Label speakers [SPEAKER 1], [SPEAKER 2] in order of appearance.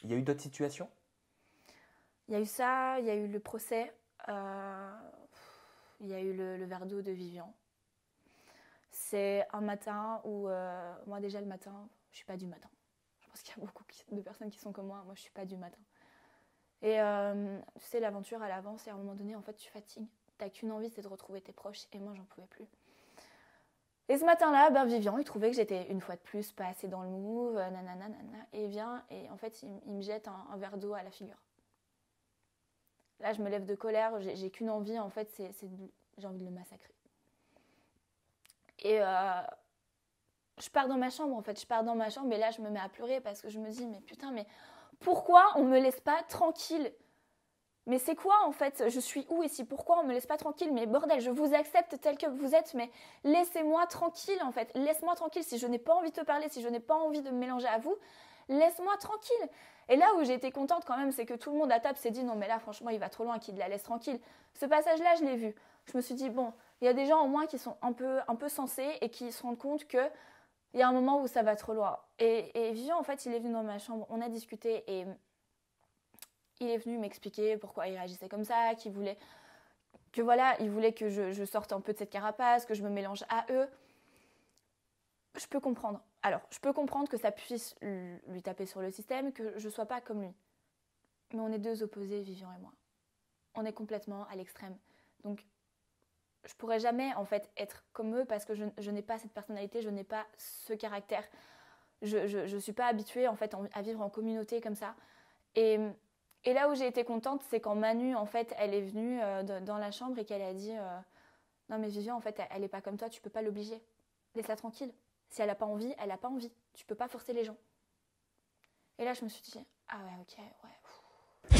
[SPEAKER 1] Il y a eu d'autres situations?
[SPEAKER 2] Il y a eu ça, il y a eu le procès, il y a eu le verre d'eau de Vivian. C'est un matin où, moi déjà le matin, je suis pas du matin. Je pense qu'il y a beaucoup de personnes qui sont comme moi je suis pas du matin. Et tu sais, l'aventure elle avance et à un moment donné en fait tu fatigues. T'as qu'une envie, c'est de retrouver tes proches et moi j'en pouvais plus. Et ce matin-là, Vivian, il trouvait que j'étais une fois de plus pas assez dans le move, nanana, et il vient et en fait il me jette un verre d'eau à la figure. Là je me lève de colère, j'ai qu'une envie en fait, j'ai envie de le massacrer. Et je pars dans ma chambre en fait, et là je me mets à pleurer parce que je me dis mais putain, mais pourquoi on me laisse pas tranquille? Mais c'est quoi en fait? Je suis où ici? Pourquoi on me laisse pas tranquille? Mais bordel, je vous accepte tel que vous êtes, mais laissez-moi tranquille en fait. Laisse-moi tranquille. Si je n'ai pas envie de te parler, si je n'ai pas envie de me mélanger à vous, laisse-moi tranquille. Et là où j'ai été contente quand même, c'est que tout le monde à table s'est dit non mais là franchement il va trop loin, qu'il la laisse tranquille. Ce passage-là, je l'ai vu. Je me suis dit bon, il y a des gens au moins qui sont un peu sensés et qui se rendent compte que il y a un moment où ça va trop loin. Et Vivian en fait, il est venu dans ma chambre, on a discuté et il est venu m'expliquer pourquoi il réagissait comme ça, il voulait que je sorte un peu de cette carapace, que je me mélange à eux. Je peux comprendre. Alors, je peux comprendre que ça puisse lui taper sur le système, que je ne sois pas comme lui. Mais on est deux opposés, Vivian et moi. On est complètement à l'extrême. Donc, je ne pourrais jamais, en fait, être comme eux parce que je n'ai pas cette personnalité, je n'ai pas ce caractère. Je ne suis pas habituée, en fait, à vivre en communauté comme ça. Et là où j'ai été contente, c'est quand Manu, en fait, elle est venue dans la chambre et qu'elle a dit non mais Vivian, en fait, elle n'est pas comme toi, tu peux pas l'obliger. Laisse-la tranquille. Si elle n'a pas envie, elle n'a pas envie. Tu peux pas forcer les gens. Et là, je me suis dit ah ouais, ok, ouais.